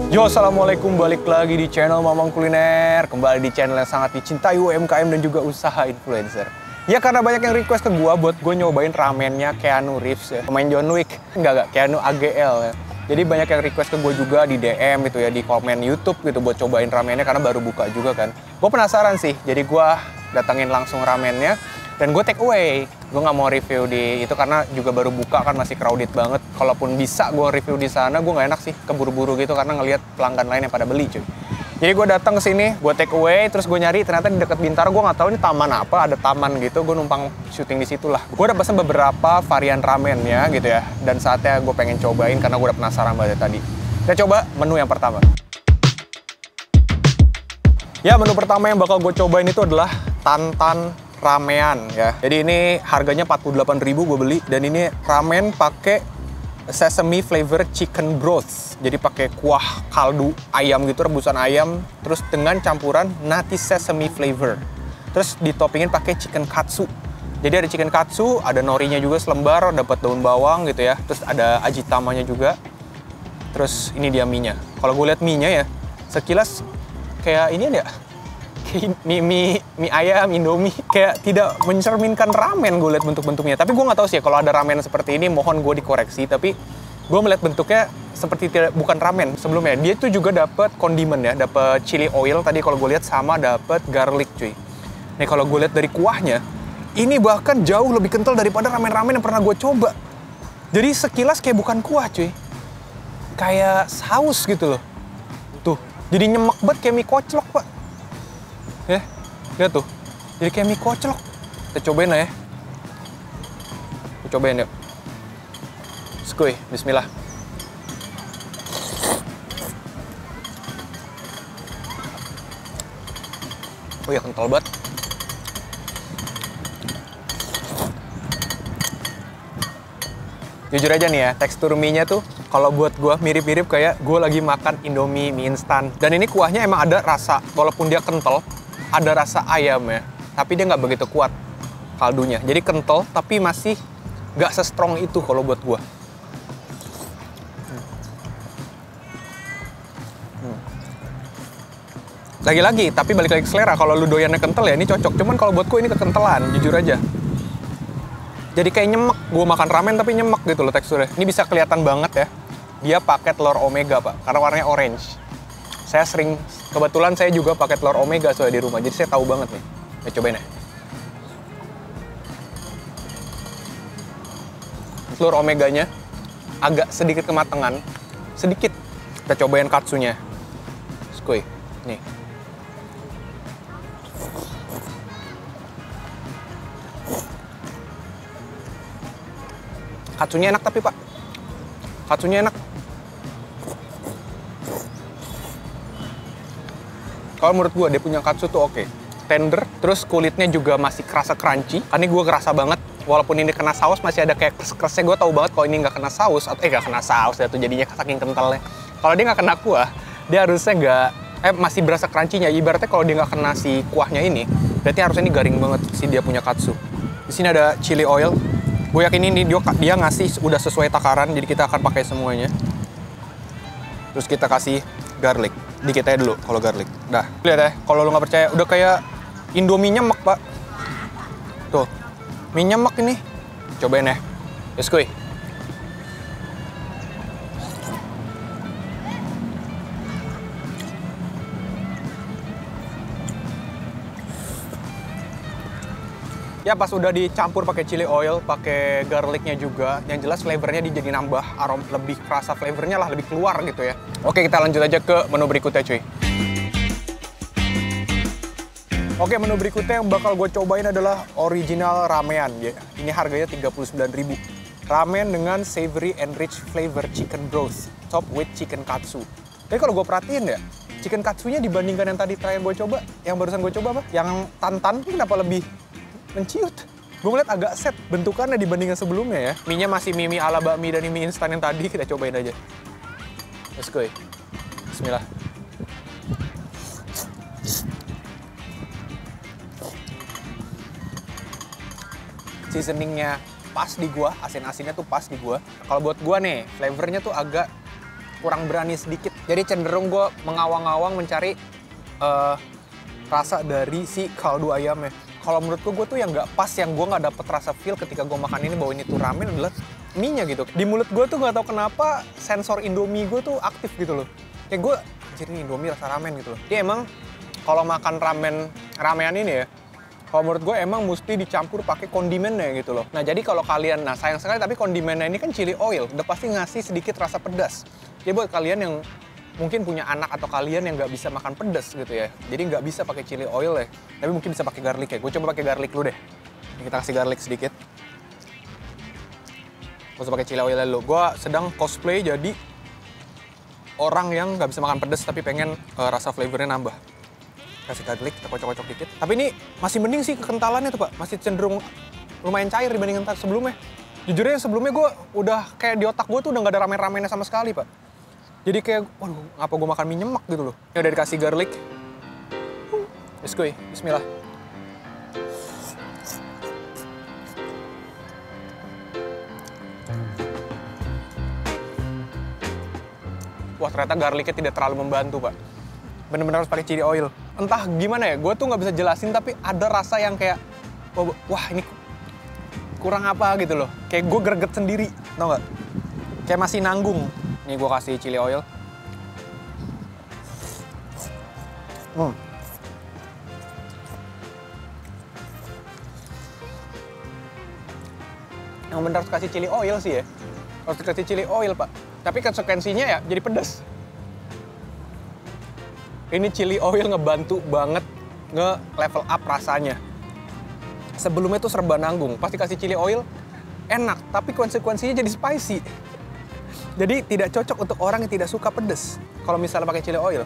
Yo, assalamualaikum, balik lagi di channel Mamang Kuliner. Kembali di channel yang sangat dicintai UMKM dan juga usaha influencer. Ya karena banyak yang request ke gua buat gue nyobain ramennya Keanu Reeves ya. Pemain John Wick, enggak, Keanu AGL ya. Jadi banyak yang request ke gue juga di DM gitu ya, di komen YouTube gitu buat cobain ramennya karena baru buka juga kan. Gue penasaran sih, jadi gue datengin langsung ramennya dan gue take away. Gue nggak mau review di itu karena juga baru buka kan, masih crowded banget. Kalaupun bisa gue review di sana, gue nggak enak sih keburu-buru gitu karena ngelihat pelanggan lain yang pada beli cuy. Jadi gue datang ke sini, gue take away, terus gue nyari ternyata di dekat Bintaro. Gue nggak tahu ini taman apa, ada taman gitu. Gue numpang syuting di situ lah. Gue udah pesen beberapa varian ramen ya gitu ya. Dan saatnya gue pengen cobain karena gue udah penasaran banget tadi. Kita coba menu yang pertama. Ya, menu pertama yang bakal gue cobain itu adalah Tantan Ramean ya. Jadi ini harganya 48.000 gue beli, dan ini ramen pakai sesame flavor chicken broth. Jadi pakai kuah kaldu ayam gitu, rebusan ayam, terus dengan campuran nati sesame flavor. Terus ditoppingin pakai chicken katsu. Jadi ada chicken katsu, ada norinya juga selembar, dapat daun bawang gitu ya. Terus ada ajitamanya juga. Terus ini dia mie-nya. Kalau gue lihat mie-nya ya, sekilas kayak ini ya, mie ayam, Indomie, kayak tidak mencerminkan ramen gue lihat bentuk-bentuknya. Tapi gue nggak tahu sih ya, kalau ada ramen seperti ini, mohon gue dikoreksi. Tapi gue melihat bentuknya seperti bukan ramen sebelumnya. Dia tuh juga dapat kondimen ya, dapat chili oil tadi kalau gue lihat, sama dapat garlic cuy. Nih kalau gue lihat dari kuahnya, ini bahkan jauh lebih kental daripada ramen-ramen yang pernah gue coba. Jadi sekilas kayak bukan kuah cuy, kayak saus gitu loh. Tuh, jadi nyemek banget kayak mie koclok pak. Ya, lihat tuh. Jadi kayak mie koclok. Kita cobain lah ya. Kita cobain yuk. Skuy, bismillah. Oh ya, kental banget. Jujur aja nih ya, tekstur mie-nya tuh kalau buat gue mirip-mirip kayak gue lagi makan Indomie mie instan. Dan ini kuahnya emang ada rasa, walaupun dia kental, ada rasa ayam ya, tapi dia nggak begitu kuat kaldunya. Jadi kental, tapi masih nggak se-strong itu kalau buat gua. Lagi-lagi, tapi balik lagi ke selera. Kalau lu doyannya kental ya ini cocok. Cuman kalau buat gua ini kekentelan, jujur aja. Jadi kayak nyemek. Gua makan ramen tapi nyemek gitu loh teksturnya. Ini bisa kelihatan banget ya. Dia pakai telur omega pak, karena warnanya orange. Kebetulan saya juga pakai telur omega soalnya di rumah, jadi saya tahu banget nih. Ya cobain ya. Telur omeganya agak sedikit kematangan, sedikit. Kita cobain katsunya. Skuy, nih. Katsunya enak tapi pak, katsunya enak. Kalau menurut gue, dia punya katsu tuh oke. Tender, terus kulitnya juga masih kerasa crunchy. Kan ini gue kerasa banget, walaupun ini kena saus, masih ada kayak kres-kresnya. Gue tahu banget kalau ini nggak kena saus, atau nggak kena saus, ya tuh jadinya saking kentalnya. Kalau dia nggak kena kuah, dia harusnya masih berasa crunchy-nya. Ibaratnya kalau dia nggak kena si kuahnya ini, berarti harusnya ini garing banget sih dia punya katsu. Di sini ada chili oil. Gue yakin ini dia ngasih udah sesuai takaran, jadi kita akan pakai semuanya. Terus kita kasih garlic. Dikit aja dulu kalau garlic. Dah, lihat ya. Kalau lu nggak percaya, udah kayak Indomie nyemek, Pak. Tuh, mie nyemek ini. Cobain ya. Yes, kuy. Ya pas udah dicampur pakai chili oil, pakai garlicnya juga, yang jelas flavornya dia jadi nambah arom, lebih kerasa flavornya lah, lebih keluar gitu ya. Oke, kita lanjut aja ke menu berikutnya cuy. Oke, menu berikutnya yang bakal gue cobain adalah original ramean ya. Ini harganya 39.000. Ramen dengan savory and rich flavor chicken broth, topped with chicken katsu. Tapi kalau gue perhatiin ya, chicken katsunya dibandingkan yang tadi terakhir gue coba, yang barusan gue coba apa? Yang tantan, ini kenapa lebih menciut? Gue ngeliat agak set bentukannya dibandingkan sebelumnya ya. Mie-nya masih mie ala bakmi dan mie instan yang tadi. Kita cobain aja. Let's go. Bismillah. Seasoningnya pas di gua, asin-asinnya tuh pas di gua. Kalau buat gua nih, flavornya tuh agak kurang berani sedikit. Jadi cenderung gue mengawang-awang mencari rasa dari si kaldu ayamnya. Kalau menurut gue tuh yang nggak pas, yang gue nggak dapet rasa feel ketika gue makan ini bahwa ini tuh ramen adalah mie-nya gitu. Di mulut gue tuh nggak tahu kenapa sensor Indomie gue tuh aktif gitu loh. Kayak gue, anjir ini Indomie rasa ramen gitu loh. Dia emang kalau makan ramean ini ya, kalau menurut gue emang mesti dicampur pakai kondimennya gitu loh. Nah jadi kalau kalian, nah sayang sekali tapi kondimennya ini kan chili oil, udah pasti ngasih sedikit rasa pedas. Jadi buat kalian yang mungkin punya anak atau kalian yang nggak bisa makan pedas gitu ya, jadi nggak bisa pakai chili oil ya, tapi mungkin bisa pakai garlic ya. Gue coba pakai garlic dulu deh. Ini kita kasih garlic sedikit. Gak usah pakai chili oil dulu. Gue sedang cosplay jadi orang yang nggak bisa makan pedas tapi pengen rasa flavornya nambah. Kasih garlic, kita kocok-kocok dikit. Tapi ini masih mending sih kekentalannya tuh Pak, masih cenderung lumayan cair dibandingkan sebelumnya. Jujurnya sebelumnya gue udah kayak di otak gue tuh udah nggak ada ramen-ramennya sama sekali Pak. Jadi kayak, waduh, ngapa gue makan mie nyemak gitu loh. Ini udah dikasih garlic. Bismillah. Wah, ternyata garlicnya tidak terlalu membantu, Pak. Bener-bener harus pakai chili oil. Entah gimana ya, gue tuh nggak bisa jelasin, tapi ada rasa yang kayak, wah ini kurang apa gitu loh. Kayak gue greget sendiri, tau nggak? Kayak masih nanggung. Nih gue kasih chili oil. Yang bener harus kasih chili oil sih ya. Harus dikasih chili oil, Pak. Tapi konsekuensinya ya jadi pedas. Ini chili oil ngebantu banget nge-level up rasanya. Sebelumnya tuh serba nanggung. Pas dikasih chili oil, enak. Tapi konsekuensinya jadi spicy. Jadi tidak cocok untuk orang yang tidak suka pedas. Kalau misalnya pakai chili oil.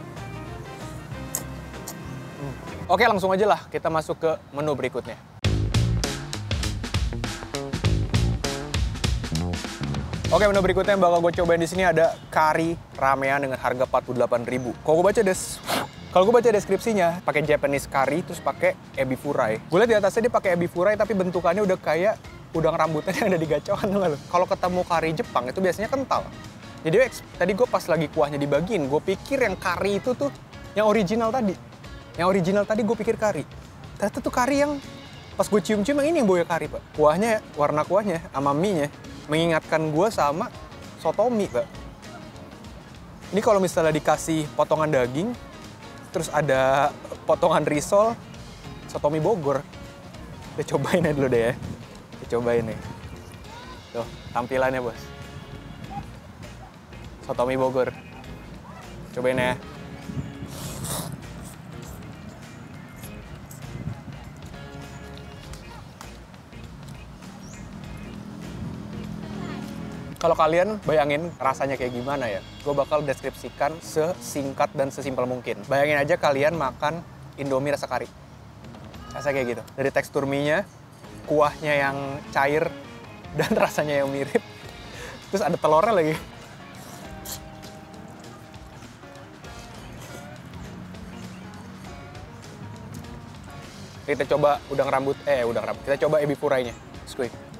Oke, langsung aja lah kita masuk ke menu berikutnya. Oke, menu berikutnya yang bakal gue cobain di sini ada kari ramean dengan harga 48.000. Kalau gue baca deskripsinya, pakai Japanese curry terus pakai ebi furai. Gue lihat di atasnya dia pakai ebi furai tapi bentukannya udah kayak udang rambutan yang ada di gacoan tuh nggak lo? Kalau ketemu kari Jepang itu biasanya kental. Jadi tadi gue pas lagi kuahnya dibagiin, gue pikir yang kari itu tuh yang original tadi. Yang original tadi gue pikir kari. Ternyata tuh kari yang pas gue cium-cium yang ini yang boya kari, Pak. Kuahnya, warna kuahnya sama mie-nya mengingatkan gue sama sotomi, Pak. Ini kalau misalnya dikasih potongan daging, terus ada potongan risol, sotomi Bogor. Kita cobain aja dulu deh ya. Kita cobain nih. Tuh, tampilannya, Bos. Sotomi Bogor. Cobain ya. Kalau kalian bayangin rasanya kayak gimana ya, gue bakal deskripsikan sesingkat dan sesimpel mungkin. Bayangin aja kalian makan Indomie rasa kari. Rasanya kayak gitu. Dari tekstur mie-nya, kuahnya yang cair, dan rasanya yang mirip. Terus ada telurnya lagi. Kita coba udang rambut. Kita coba ebi furainya. Squeak.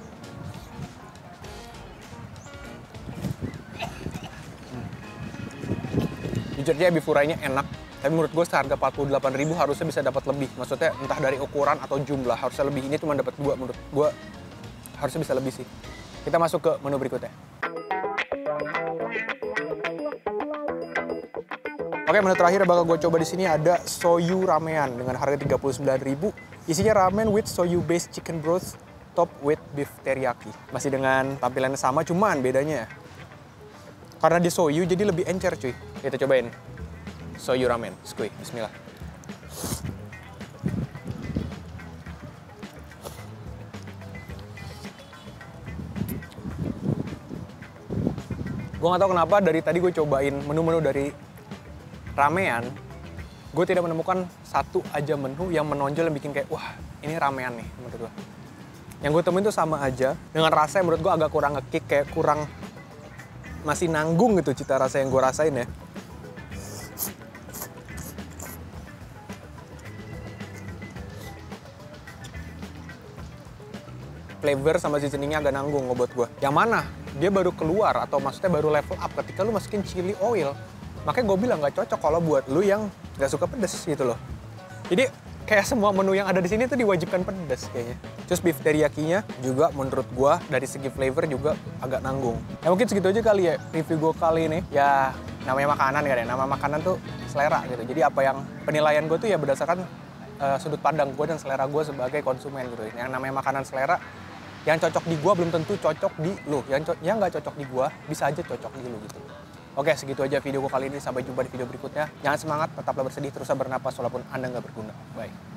Jujurnya ebi furainya enak, tapi menurut gue seharga 48.000 harusnya bisa dapat lebih. Maksudnya entah dari ukuran atau jumlah, harusnya lebih. Ini cuma dapat 2, menurut gue harusnya bisa lebih sih. Kita masuk ke menu berikutnya. Oke, menu terakhir bakal gue coba di sini ada soyu ramean dengan harga 39.000. Isinya ramen with soyu based chicken broth top with beef teriyaki. Masih dengan tampilannya sama, cuman bedanya karena di soyu jadi lebih encer cuy. Kita cobain soyu ramen. Squeak, bismillah. Gue gak tau kenapa dari tadi gue cobain menu-menu dari ramean, gue tidak menemukan satu aja menu yang menonjol yang bikin kayak, wah ini ramean nih menurut gue. Yang gue temuin tuh sama aja, dengan rasa yang menurut gue agak kurang nge-kick, kayak kurang masih nanggung gitu cita rasa yang gue rasain ya. Flavor sama seasoningnya agak nanggung buat gue. Yang mana dia baru keluar atau maksudnya baru level up ketika lu masukin chili oil. Makanya gue bilang nggak cocok kalau buat lu yang nggak suka pedes gitu loh. Jadi kayak semua menu yang ada di sini tuh diwajibkan pedas kayaknya. Terus beef teriyakinya juga menurut gue dari segi flavor juga agak nanggung. Ya mungkin segitu aja kali ya review gue kali ini. Ya namanya makanan kan ya, nama makanan tuh selera gitu. Jadi apa yang penilaian gue tuh ya berdasarkan sudut pandang gue dan selera gue sebagai konsumen gitu. Yang namanya makanan selera, yang cocok di gue belum tentu cocok di lu. Yang nggak cocok di gue bisa aja cocok di lu gitu. Oke, segitu aja video gue kali ini. Sampai jumpa di video berikutnya. Jangan semangat, tetaplah bersedih, teruslah bernapas walaupun Anda nggak berguna. Bye.